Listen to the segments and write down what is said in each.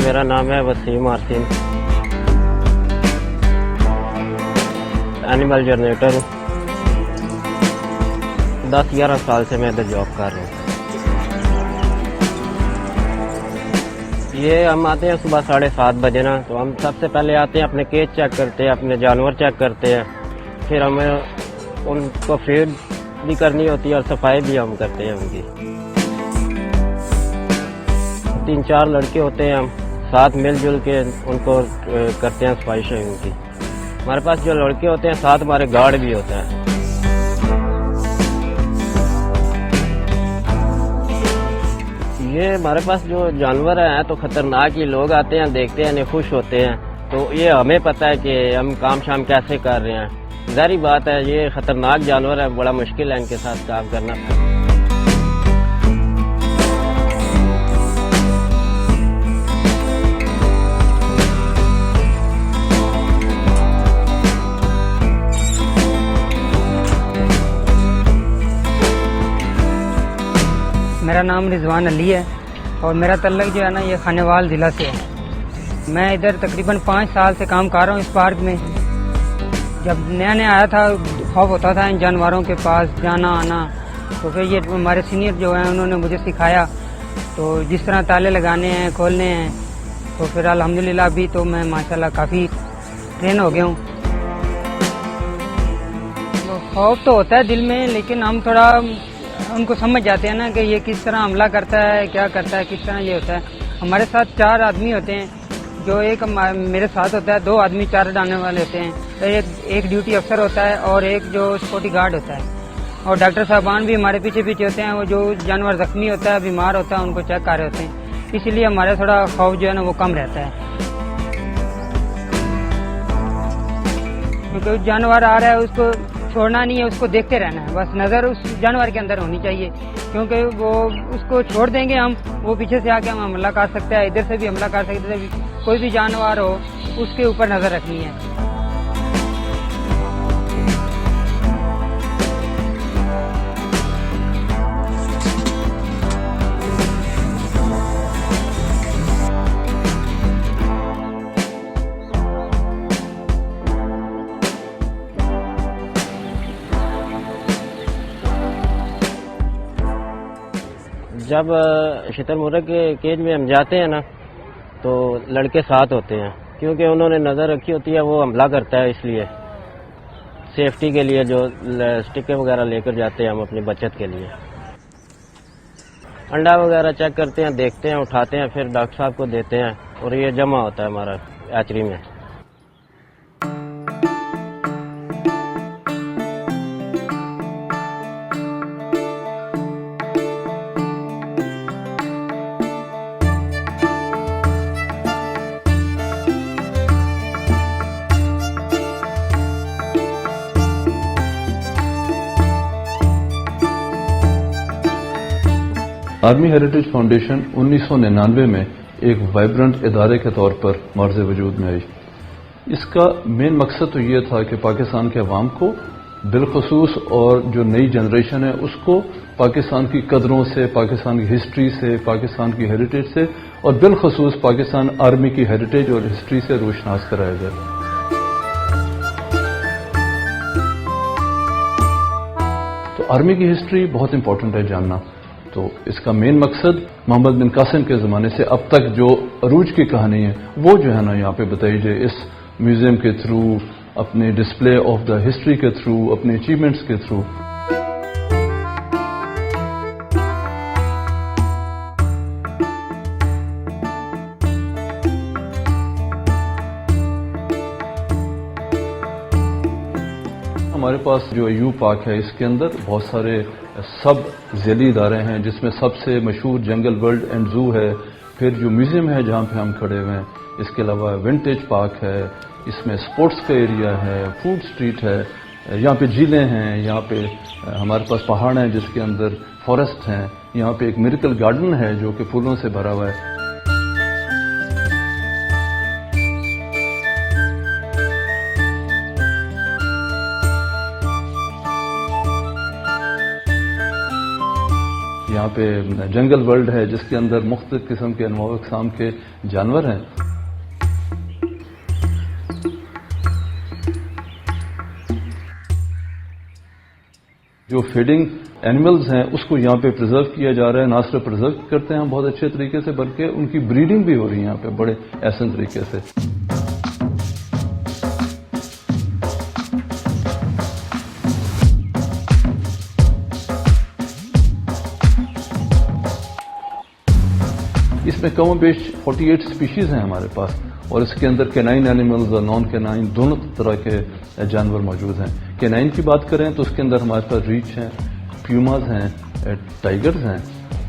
मेरा नाम है वसीम आरसीन, एनिमल जनरेटर हूँ। 10-11 साल से मैं इधर जॉब कर रहा हूँ। ये हम आते हैं सुबह 7:30 बजे ना, तो हम सबसे पहले आते हैं, अपने केज चेक करते हैं, अपने जानवर चेक करते हैं, फिर हमें उनको फीड भी करनी होती है और सफाई भी हम करते हैं उनकी। 3-4 लड़के होते हैं, हम साथ मिलजुल के उनको करते हैं सफाई उनकी। हमारे पास जो लड़के होते हैं साथ हमारे गार्ड भी होता है। ये हमारे पास जो जानवर हैं तो खतरनाक ही, लोग आते हैं देखते हैं, खुश होते हैं, तो ये हमें पता है कि हम काम शाम कैसे कर रहे हैं। ज़ाहिर बात है ये खतरनाक जानवर है, बड़ा मुश्किल है इनके साथ काम करना। मेरा नाम रिजवान अली है और मेरा तल्लक जो है ना ये खानेवाल ज़िला से है। मैं इधर तकरीबन 5 साल से काम कर रहा हूँ इस पार्क में। जब नया नया आया था खौफ होता था इन जानवरों के पास जाना आना, तो फिर ये हमारे सीनियर जो हैं उन्होंने मुझे सिखाया, तो जिस तरह ताले लगाने हैं खोलने हैं, तो फिर अल्हम्दुलिल्लाह अभी तो मैं माशाल्लाह काफ़ी ट्रेन हो गया हूँ। तो खौफ तो होता है दिल में, लेकिन हम थोड़ा उनको समझ जाते हैं ना कि ये किस तरह हमला करता है, क्या करता है, किस तरह ये होता है। हमारे साथ 4 आदमी होते हैं, जो एक मेरे साथ होता है, 2 आदमी 4 डालने वाले होते हैं, तो एक ड्यूटी अफसर होता है और एक जो सिक्योरिटी गार्ड होता है, और डॉक्टर साहबान भी हमारे पीछे पीछे होते हैं। वो जो जानवर जख्मी होता है, बीमार होता है, उनको चेक कर रहे होते हैं, इसलिए हमारा थोड़ा खौफ जो है ना वो कम रहता है। क्योंकि जानवर आ रहा है उसको छोड़ना नहीं है, उसको देखते रहना है, बस नज़र उस जानवर के अंदर होनी चाहिए, क्योंकि वो उसको छोड़ देंगे हम, वो पीछे से आके हम हमला कर सकते हैं, इधर से भी हमला कर सकते हैं। कोई भी जानवर हो उसके ऊपर नज़र रखनी है। जब शुतुरमुर्ग के केज में हम जाते हैं ना, तो लड़के साथ होते हैं, क्योंकि उन्होंने नज़र रखी होती है, वो हमला करता है, इसलिए सेफ्टी के लिए जो स्टिकें वगैरह लेकर जाते हैं हम अपनी बचत के लिए। अंडा वगैरह चेक करते हैं, देखते हैं, उठाते हैं, फिर डॉक्टर साहब को देते हैं और ये जमा होता है हमारा हैचरी में। आर्मी हेरिटेज फाउंडेशन 1999 में एक वाइब्रेंट इदारे के तौर पर मार्ज़ वजूद में आई। इसका मेन मकसद तो ये था कि पाकिस्तान के अवाम को बिलखसूस और जो नई जनरेशन है उसको पाकिस्तान की कदरों से, पाकिस्तान की हिस्ट्री से, पाकिस्तान की हेरिटेज से और बिलखसूस पाकिस्तान आर्मी की हेरिटेज और हिस्ट्री से रोशनास कराया जाए। तो आर्मी की हिस्ट्री बहुत इंपॉर्टेंट है जानना। तो इसका मेन मकसद मोहम्मद बिन कासिम के ज़माने से अब तक जो अरूज की कहानी है वो जो है ना यहाँ पे बताई जाए, इस म्यूज़ियम के थ्रू, अपने डिस्प्ले ऑफ द हिस्ट्री के थ्रू, अपने अचीवमेंट्स के थ्रू। हमारे पास जो यू पार्क है इसके अंदर बहुत सारे सब ज़ैली इदारे हैं, जिसमें सबसे मशहूर जंगल वर्ल्ड एंड ज़ू है, फिर जो म्यूज़ियम है जहाँ पे हम खड़े हुए हैं, इसके अलावा विंटेज पार्क है, इसमें स्पोर्ट्स का एरिया है, फूड स्ट्रीट है, यहाँ पे झीलें हैं, यहाँ पे हमारे पास पहाड़ हैं जिसके अंदर फॉरेस्ट हैं, यहाँ पे एक मिरेकल गार्डन है जो कि फूलों से भरा हुआ है। यहाँ पे जंगल वर्ल्ड है जिसके अंदर मुख्तलिफ किस्म के अनवाع अक़साम के जानवर हैं। जो फीडिंग एनिमल्स हैं उसको यहाँ पे प्रिजर्व किया जा रहा है। ना सिर्फ प्रिजर्व करते हैं हम बहुत अच्छे तरीके से, बल्कि उनकी ब्रीडिंग भी हो रही है यहाँ पे बड़े एहसन तरीके से। इसमें कम बेश 48 स्पीशीज हैं हमारे पास, और इसके अंदर कैनाइन एनिमल्स और नॉन कैनाइन दोनों तरह के जानवर मौजूद हैं। कैनाइन की बात करें तो उसके अंदर हमारे पास रीच हैं, प्यूमाज हैं, टाइगर्स हैं,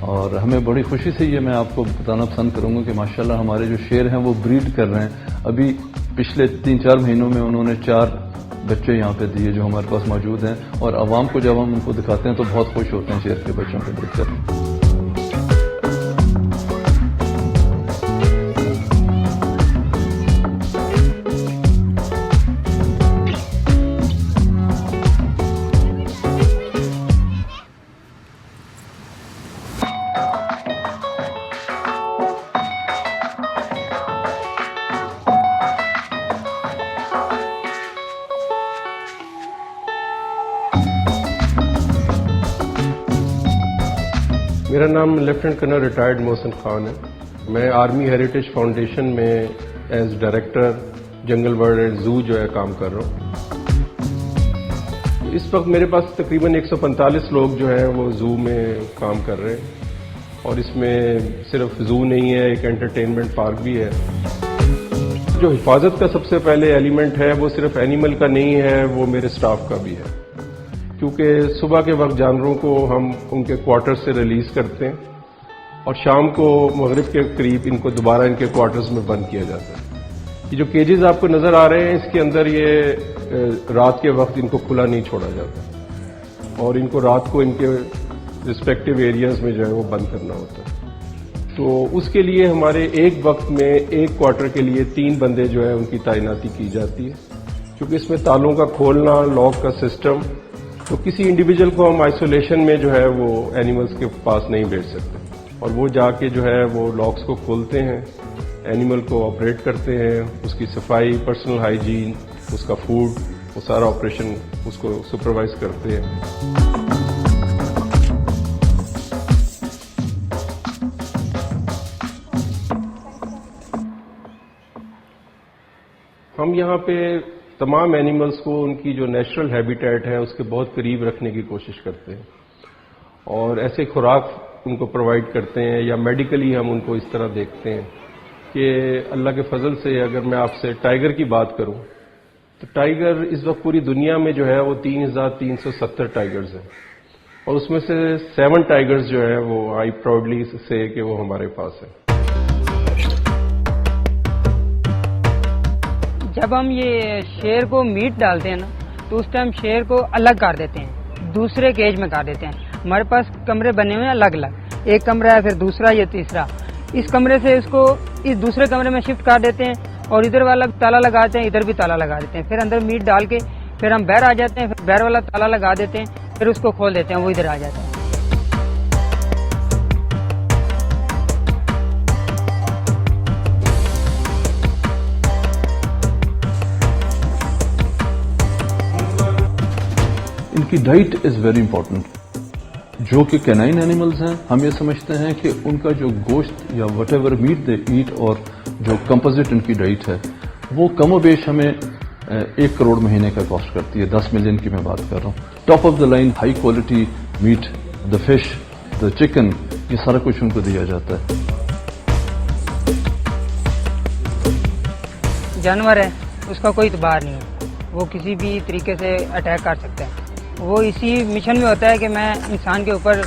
और हमें बड़ी खुशी से ये मैं आपको बताना पसंद करूंगा कि माशाल्लाह हमारे जो शेर हैं वो ब्रीड कर रहे हैं। अभी पिछले 3-4 महीनों में उन्होंने 4 बच्चे यहाँ पे दिए जो हमारे पास मौजूद हैं, और आवाम को जब हम उनको दिखाते हैं तो बहुत खुश होते हैं शेर के बच्चों को देखकर। मेरा नाम lieutenant colonel retired Mohsin Khan है। मैं आर्मी हेरिटेज फाउंडेशन में as director jungle world and zoo जो है काम कर रहा हूँ। इस वक्त मेरे पास तकरीबन 145 लोग जो हैं वो जू में काम कर रहे हैं, और इसमें सिर्फ जू नहीं है, एक एंटरटेनमेंट पार्क भी है। जो हिफाजत का सबसे पहले एलिमेंट है वो सिर्फ एनिमल का नहीं है, वो मेरे स्टाफ का भी है, क्योंकि सुबह के वक्त जानवरों को हम उनके क्वार्टर्स से रिलीज करते हैं और शाम को मगरिब के करीब इनको दोबारा इनके क्वार्टर्स में बंद किया जाता है। ये जो केजेस आपको नजर आ रहे हैं इसके अंदर ये रात के वक्त इनको खुला नहीं छोड़ा जाता, और इनको रात को इनके रिस्पेक्टिव एरियाज में जो है वो बंद करना होता है। तो उसके लिए हमारे एक वक्त में एक क्वार्टर के लिए 3 बंदे जो है उनकी तैनाती की जाती है, क्योंकि इसमें तालों का खोलना, लॉक का सिस्टम, तो किसी इंडिविजुअल को हम आइसोलेशन में जो है वो एनिमल्स के पास नहीं भेज सकते, और वो जाके जो है वो लॉक्स को खोलते हैं, एनिमल को ऑपरेट करते हैं, उसकी सफाई, पर्सनल हाइजीन, उसका फूड, वो सारा ऑपरेशन उसको सुपरवाइज करते हैं। हम यहाँ पे तमाम एनिमल्स को उनकी जो नेचुरल हैबिटेट है उसके बहुत करीब रखने की कोशिश करते हैं, और ऐसे खुराक उनको प्रोवाइड करते हैं, या मेडिकली हम उनको इस तरह देखते हैं कि अल्लाह के फजल से अगर मैं आपसे टाइगर की बात करूं तो टाइगर इस वक्त पूरी दुनिया में जो है वो 3370 टाइगर्स हैं, और उसमें से 7 टाइगर्स जो है वो आई प्राउडली से कि वो हमारे पास है। जब हम ये शेर को मीट डालते हैं ना तो उस टाइम शेर को अलग कर देते हैं, दूसरे केज में कर देते हैं। हमारे पास कमरे बने हुए हैं अलग अलग, एक कमरा है, फिर दूसरा, ये तीसरा। इस कमरे से इसको इस दूसरे कमरे में शिफ्ट कर देते हैं, और इधर वाला ताला लगाते हैं, इधर भी ताला लगा देते हैं। फिर अंदर मीट डाल के फिर हम बाहर आ जाते हैं, फिर बाहर वाला ताला लगा देते हैं, फिर उसको खोल देते हैं, वो इधर आ जाता है। इनकी डाइट इज वेरी इंपॉर्टेंट। जो कि कैनाइन एनिमल्स हैं, हम ये समझते हैं कि उनका जो गोश्त या वट एवर मीट दे ईट, और जो कंपोजिट इनकी डाइट है वो कमोबेश हमें 1 करोड़ महीने का कॉस्ट करती है। 10 मिलियन की मैं बात कर रहा हूँ। Top of the line high quality meat, the fish, the chicken, ये सारा कुछ उनको दिया जाता है। जानवर है, उसका कोई इतबार नहीं है, वो किसी भी तरीके से अटैक कर सकता है। वो इसी मिशन में होता है कि मैं इंसान के ऊपर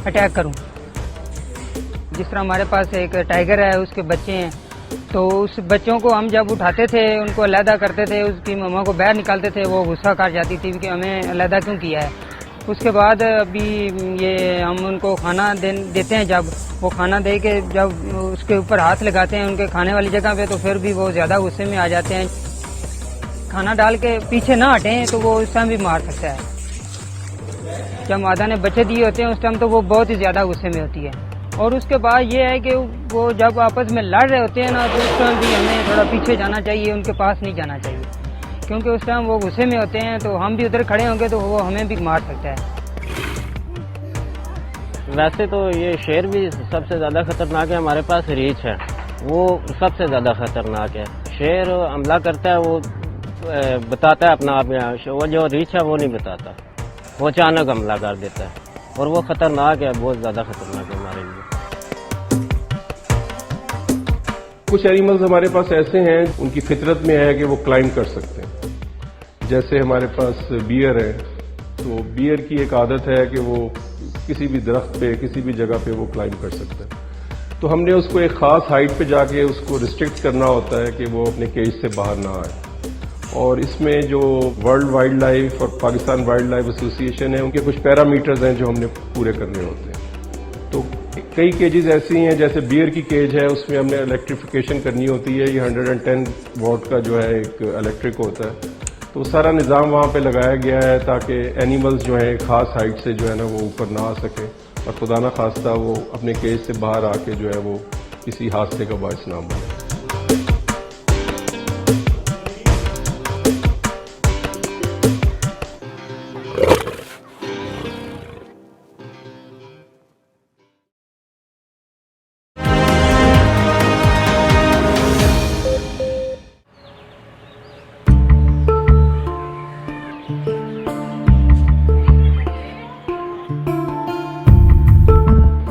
अटैक करूं। जिस तरह हमारे पास एक टाइगर है, उसके बच्चे हैं, तो उस बच्चों को हम जब उठाते थे, उनको अलहदा करते थे, उसकी मम्मा को बाहर निकालते थे, वो गुस्सा कर जाती थी कि हमें अलहदा क्यों किया है। उसके बाद अभी ये हम उनको खाना देते हैं, जब वो खाना दे के जब उसके ऊपर हाथ लगाते हैं उनके खाने वाली जगह पे, तो फिर भी वो ज़्यादा गुस्से में आ जाते हैं। खाना डाल के पीछे ना हटें तो वो उस टाइम भी मार सकता है। جب مادہ نے بچے دیے ہوتے ہیں اس ٹائم تو وہ بہت ہی زیادہ غصے میں ہوتی ہے. اور اس کے بعد یہ ہے کہ وہ جب آپس میں لڑ رہے ہوتے ہیں نا تو اس ٹائم بھی ہمیں تھوڑا پیچھے جانا چاہیے, ان کے پاس نہیں جانا چاہیے, کیونکہ اس ٹائم وہ غصے میں ہوتے ہیں تو ہم بھی ادھر کھڑے ہوں گے تو وہ ہمیں بھی مار سکتا ہے. ویسے تو یہ شیر بھی سب سے زیادہ خطرناک ہے, ہمارے پاس ریچھ ہے وہ سب سے زیادہ خطرناک ہے. شیر حملہ کرتا ہے وہ بتاتا ہے اپنا آپ, وہ جو ریچھ ہے وہ نہیں بتاتا, وہ اچانک حملہ کر دیتا ہے اور وہ خطرناک ہے, بہت زیادہ خطرناک ہے ہمارے لیے. کچھ اینیملز ہمارے پاس ایسے ہیں ان کی فطرت میں ہے کہ وہ کلائم کر سکتے ہیں. جیسے ہمارے پاس بیئر ہے, تو بیئر کی ایک عادت ہے کہ وہ کسی بھی درخت پہ کسی بھی جگہ پہ وہ کلائم کر سکتا ہے. تو ہم نے اس کو ایک خاص ہائٹ پہ جا کے اس کو ریسٹرکٹ کرنا ہوتا ہے کہ وہ اپنے کیج سے باہر نہ آئے. اور اس میں جو ورلڈ وائلڈ لائف اور پاکستان وائلڈ لائف ایسوسی ایشن ہے ان کے کچھ پیرامیٹرز ہیں جو ہم نے پورے کرنے ہوتے ہیں. تو کئی کیجز ایسی ہیں, جیسے بیئر کی کیج ہے اس میں ہم نے الیکٹریفیکیشن کرنی ہوتی ہے. یہ 110 واٹ کا جو ہے ایک الیکٹرک ہوتا ہے, تو سارا نظام وہاں پہ لگایا گیا ہے تاکہ اینیملز جو ہیں خاص ہائٹ سے جو ہے نا وہ اوپر نہ آ سکے اور خدا نہ خواستہ وہ اپنے کیج سے باہر آ کے جو ہے وہ کسی حادثے کا باعث نہ بنے.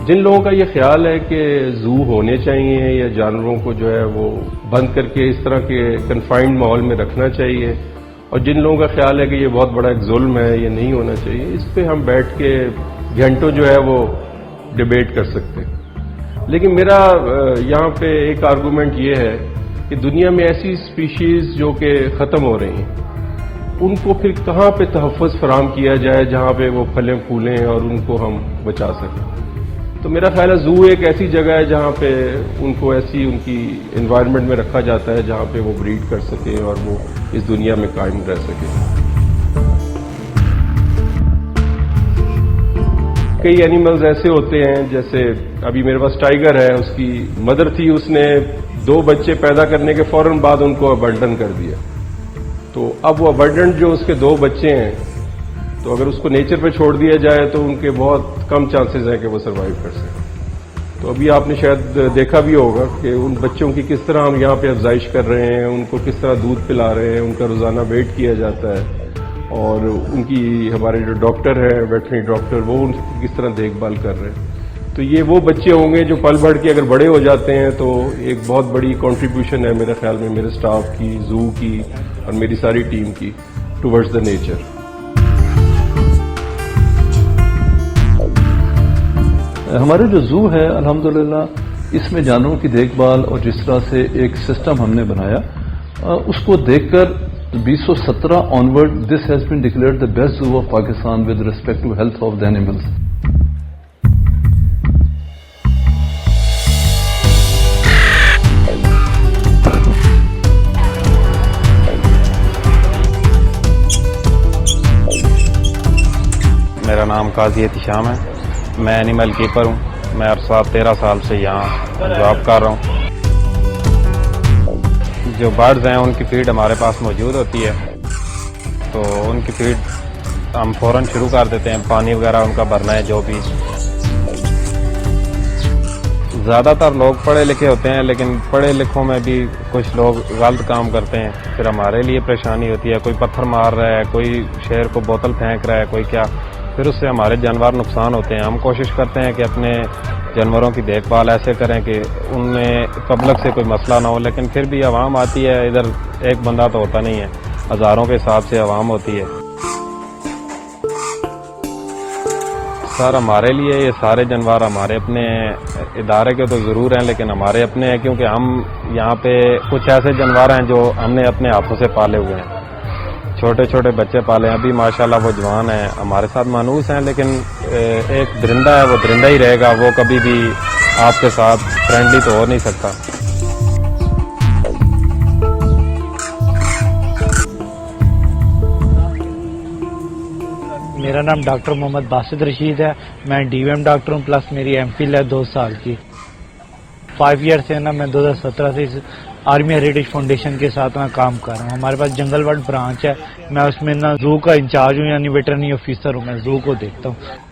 جن لوگوں کا یہ خیال ہے کہ زو ہونے چاہیے یا جانوروں کو جو ہے وہ بند کر کے اس طرح کے کنفائنڈ ماحول میں رکھنا چاہیے, اور جن لوگوں کا خیال ہے کہ یہ بہت بڑا ایک ظلم ہے, یہ نہیں ہونا چاہیے, اس پہ ہم بیٹھ کے گھنٹوں جو ہے وہ ڈیبیٹ کر سکتے ہیں. لیکن میرا یہاں پہ ایک آرگومنٹ یہ ہے کہ دنیا میں ایسی اسپیشیز جو کہ ختم ہو رہی ہیں ان کو پھر کہاں پہ تحفظ فراہم کیا جائے جہاں پہ وہ پھلیں پھولیں اور ان کو ہم بچا سکیں. تو میرا خیال ہے زو ایک ایسی جگہ ہے جہاں پہ ان کو ایسی ان کی انوائرمنٹ میں رکھا جاتا ہے جہاں پہ وہ بریڈ کر سکیں اور وہ اس دنیا میں قائم رہ سکیں. کئی اینیملز ایسے ہوتے ہیں, جیسے ابھی میرے پاس ٹائیگر ہے, اس کی مدر تھی, اس نے 2 بچے پیدا کرنے کے فوراً بعد ان کو ابنڈن کر دیا. تو اب وہ ابنڈنٹ جو اس کے 2 بچے ہیں, تو اگر اس کو نیچر پہ چھوڑ دیا جائے تو ان کے بہت کم چانسز ہیں کہ وہ سروائیو کر سکیں. تو ابھی آپ نے شاید دیکھا بھی ہوگا کہ ان بچوں کی کس طرح ہم یہاں پہ افزائش کر رہے ہیں, ان کو کس طرح دودھ پلا رہے ہیں, ان کا روزانہ ویٹ کیا جاتا ہے, اور ان کی ہمارے جو ڈاکٹر ہیں ویٹرنری ڈاکٹر وہ ان کی کس طرح دیکھ بھال کر رہے ہیں. تو یہ وہ بچے ہوں گے جو پل بڑھ کے اگر بڑے ہو جاتے ہیں تو ایک بہت بڑی کنٹریبیوشن ہے میرے خیال میں میرے سٹاف کی, زو کی اور میری ساری ٹیم کی ٹورڈز دا نیچر. ہمارے جو زو ہے الحمدللہ اس میں جانوروں کی دیکھ بھال اور جس طرح سے ایک سسٹم ہم نے بنایا اس کو دیکھ کر 2017 onward this has been declared the best zoo of Pakistan with respect to health of the animals. میرا نام قاضی احتشام ہے, میں اینیمل کیپر ہوں. میں عرصہ 13 سال سے یہاں جاب کر رہا ہوں. جو برڈز ہیں ان کی فیڈ ہمارے پاس موجود ہوتی ہے, تو ان کی فیڈ ہم فوراً شروع کر دیتے ہیں. پانی وغیرہ ان کا بھرنا ہے جو بھی. زیادہ تر لوگ پڑھے لکھے ہوتے ہیں, لیکن پڑھے لکھوں میں بھی کچھ لوگ غلط کام کرتے ہیں, پھر ہمارے لیے پریشانی ہوتی ہے. کوئی پتھر مار رہا ہے, کوئی شیر کو بوتل پھینک رہا ہے, کوئی کیا, پھر اس سے ہمارے جانور نقصان ہوتے ہیں. ہم کوشش کرتے ہیں کہ اپنے جانوروں کی دیکھ بھال ایسے کریں کہ ان میں پبلک سے کوئی مسئلہ نہ ہو, لیکن پھر بھی عوام آتی ہے. ادھر ایک بندہ تو ہوتا نہیں ہے, ہزاروں کے حساب سے عوام ہوتی ہے. سر ہمارے لیے یہ سارے جانور ہمارے اپنے ادارے کے تو ضرور ہیں, لیکن ہمارے اپنے ہیں کیونکہ ہم یہاں پہ کچھ ایسے جانور ہیں جو ہم نے اپنے ہاتھوں سے پالے ہوئے ہیں. چھوٹے چھوٹے بچے پالے ہیں, ابھی ماشاءاللہ وہ جوان ہیں, ہمارے ساتھ مانوس ہیں, لیکن ایک درندہ ہے وہ درندہ ہی رہے گا, وہ کبھی بھی آپ کے ساتھ فرینڈلی تو ہو نہیں سکتا. میرا نام ڈاکٹر محمد باسط رشید ہے. میں ڈی ایم ڈاکٹر ہوں پلس میری ایم فل ہے 2 سال کی. 5 ایئر سے نا میں 2017 سے آرمی ہیریٹیج فاؤنڈیشن کے ساتھ میں کام کر رہا ہوں. ہمارے پاس جنگل ورڈ برانچ ہے, میں اس میں نا زو کا انچارج ہوں, یعنی ویٹرنری آفیسر ہوں. میں زو کو دیکھتا ہوں.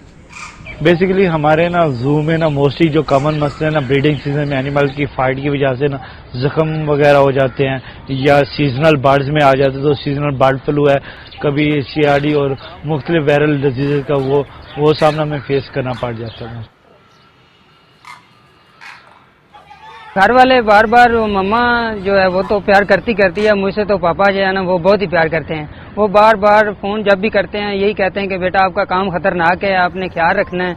بیسیکلی ہمارے نا زو میں نا موسٹلی جو کامن مسئلے ہیں نا بریڈنگ سیزن میں اینیمل کی فائٹ کی وجہ سے نا زخم وغیرہ ہو جاتے ہیں, یا سیزنل برڈز میں آ جاتے ہیں. تو سیزنل برڈ فلو ہے, کبھی CRD اور مختلف وائرل ڈیزیز کا وہ سامنا میں فیس کرنا پڑ جاتا ہے. گھر والے بار بار مما جو ہے وہ تو پیار کرتی ہے, مجھ سے تو پاپا جو ہے نا وہ بہت ہی پیار کرتے ہیں. وہ بار بار فون جب بھی کرتے ہیں یہی کہتے ہیں کہ بیٹا آپ کا کام خطرناک ہے, آپ نے خیال رکھنا ہے.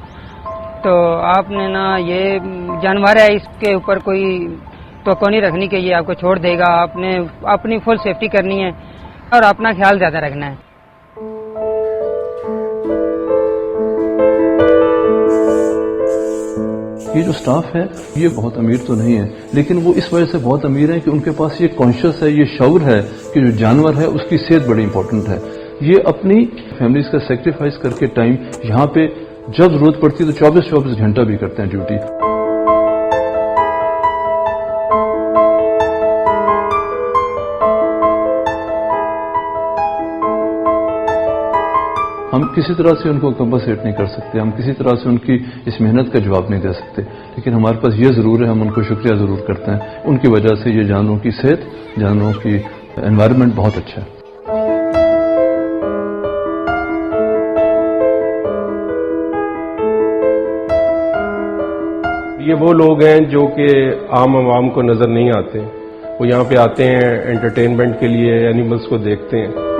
تو آپ نے نا یہ جانور ہے, اس کے اوپر کوئی توقع نہیں رکھنی کہ یہ آپ کو چھوڑ دے گا. آپ نے اپنی فل سیفٹی کرنی ہے اور اپنا خیال زیادہ رکھنا ہے. یہ جو سٹاف ہے یہ بہت امیر تو نہیں ہے, لیکن وہ اس وجہ سے بہت امیر ہیں کہ ان کے پاس یہ کانشیس ہے, یہ شعور ہے کہ جو جانور ہے اس کی صحت بڑی امپورٹنٹ ہے. یہ اپنی فیملیز کا سیکریفائس کر کے ٹائم یہاں پہ جب ضرورت پڑتی ہے تو 24 گھنٹہ بھی کرتے ہیں ڈیوٹی. ہم کسی طرح سے ان کو کمپنسیٹ نہیں کر سکتے, ہم کسی طرح سے ان کی اس محنت کا جواب نہیں دے سکتے, لیکن ہمارے پاس یہ ضرور ہے, ہم ان کو شکریہ ضرور کرتے ہیں. ان کی وجہ سے یہ جانوروں کی صحت, جانوروں کی انوائرمنٹ بہت اچھا ہے. یہ وہ لوگ ہیں جو کہ عام عوام کو نظر نہیں آتے. وہ یہاں پہ آتے ہیں انٹرٹینمنٹ کے لیے, اینیملز کو دیکھتے ہیں.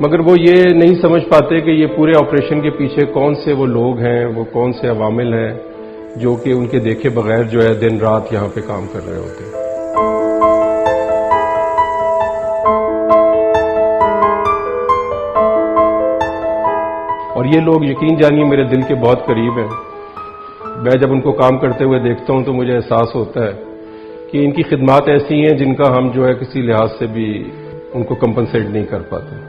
مگر وہ یہ نہیں سمجھ پاتے کہ یہ پورے آپریشن کے پیچھے کون سے وہ لوگ ہیں, وہ کون سے عوامل ہیں جو کہ ان کے دیکھے بغیر جو ہے دن رات یہاں پہ کام کر رہے ہوتے ہیں. اور یہ لوگ یقین جانیے میرے دل کے بہت قریب ہیں. میں جب ان کو کام کرتے ہوئے دیکھتا ہوں تو مجھے احساس ہوتا ہے کہ ان کی خدمات ایسی ہیں جن کا ہم جو ہے کسی لحاظ سے بھی ان کو کمپنسیٹ نہیں کر پاتے.